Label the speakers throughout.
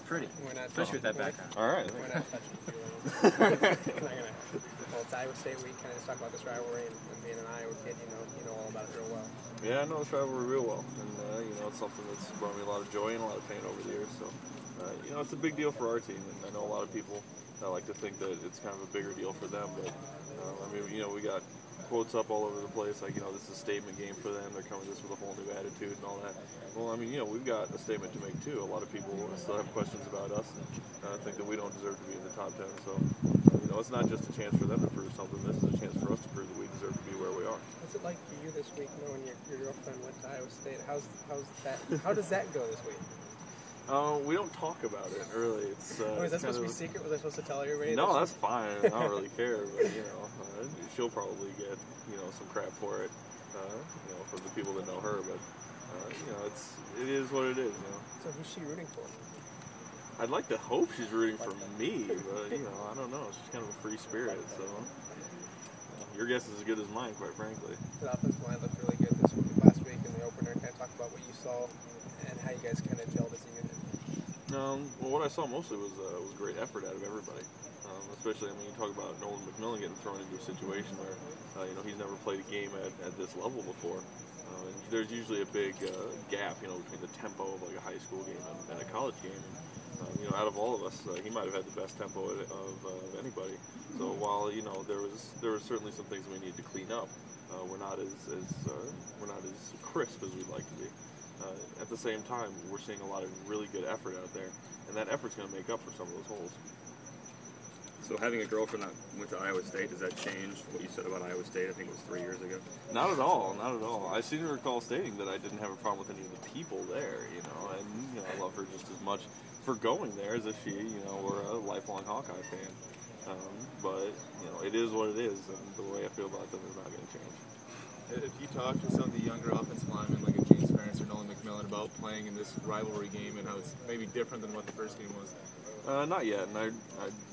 Speaker 1: pretty,
Speaker 2: We're not
Speaker 1: especially with that background.
Speaker 3: All right.
Speaker 2: We're not touching Well, it's Iowa State week. Kind of talk about this rivalry and being an Iowa kid. You know all about it real well.
Speaker 3: Yeah, I know this rivalry real well, and it's something that's brought me a lot of joy and a lot of pain over the years. So, it's a big deal for our team, and I know a lot of people like to think that it's kind of a bigger deal for them. But we got quotes up all over the place, like, this is a statement game for them. They're coming to this with a whole new attitude and all that. Well, we've got a statement to make too. A lot of people still have questions about us and think that we don't deserve to be in the top 10. So, it's not just a chance for them to prove something. This is a chance for us to prove that we deserve to be where we are.
Speaker 2: What's it like for you this week, knowing your girlfriend went to Iowa State? How's that? How does that go this week?
Speaker 3: We don't talk about it, really. It's
Speaker 2: is that supposed to be secret? Was I supposed to tell everybody?
Speaker 3: No, that's fine. I don't really care. But, she'll probably get, some crap for it, from the people that know her. But, it is what it is,
Speaker 2: So who's she rooting for?
Speaker 3: I'd like to hope she's rooting for me, but, I don't know. She's kind of a free spirit, so your guess is as good as mine, quite frankly.
Speaker 2: The offensive line looked really good last week in the opener. Kind of talk about what you saw and how you guys kind of gelled as a unit.
Speaker 3: Well, what I saw mostly was great effort out of everybody. Especially, you talk about Nolan McMillan getting thrown into a situation where, he's never played a game at this level before. And there's usually a big gap, between the tempo of like a high school game and a college game. And, out of all of us, he might have had the best tempo of anybody. So while there was certainly some things that we need to clean up, we're not as crisp as we'd like to be. At the same time, we're seeing a lot of really good effort out there, and that effort's going to make up for some of those holes.
Speaker 4: So having a girlfriend that went to Iowa State, does that change what you said about Iowa State? I think it was 3 years ago.
Speaker 3: Not at all, not at all. I seem to recall stating that I didn't have a problem with any of the people there, and I love her just as much for going there as if she, were a lifelong Hawkeye fan. But, it is what it is, and the way I feel about them is not going to change.
Speaker 5: If you talk to some of the younger offensive linemen, like a James Ferris or Nolan McMillan, about playing in this rivalry game and how it's maybe different than what the first game was?
Speaker 3: Not yet, and I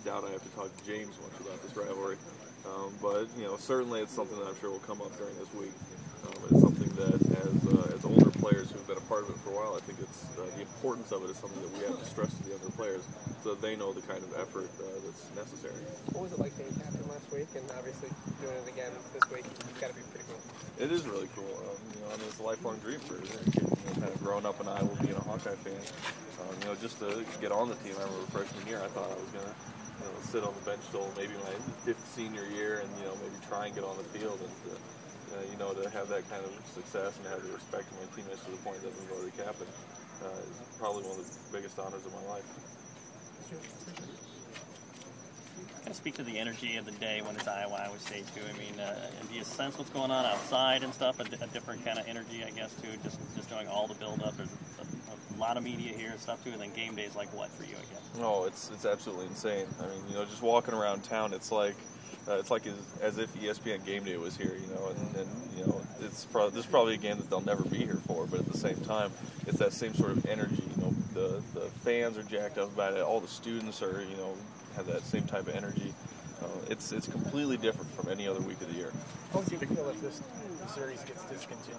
Speaker 3: doubt I have to talk to James much about this rivalry. But, certainly it's something that I'm sure will come up during this week. It's something that, as older players who've been a part of it for a while, I think it's the importance of it is something that we have to stress to the younger players so that they know the kind of effort that's necessary.
Speaker 2: What was it like being captain last week, and obviously doing it again this week? It's got to be pretty cool.
Speaker 3: It is really cool. It's a lifelong dream for a kid, kind of growing up in Iowa being a Hawkeye fan. Just to get on the team, I remember freshman year, I thought I was going to sit on the bench till maybe my 5th senior year and, maybe try and get on the field. And, to have that kind of success and have the respect of my teammates to the point that we voted captain is probably one of the biggest honors of my life.
Speaker 1: Kind of speak to the energy of the day when it's Iowa State too. Do you sense what's going on outside and stuff? A different kind of energy, I guess, too. Just knowing all the build-up. There's a lot of media here and stuff too. And then game day is like what for you, I guess?
Speaker 3: Oh, it's absolutely insane. Just walking around town, it's like as if ESPN Game Day was here, and this is probably a game that they'll never be here for, but at the same time, it's that same sort of energy. The fans are jacked up about it. All the students are, have that same type of energy. It's completely different from any other week of the year.
Speaker 2: How would you feel if this series gets discontinued?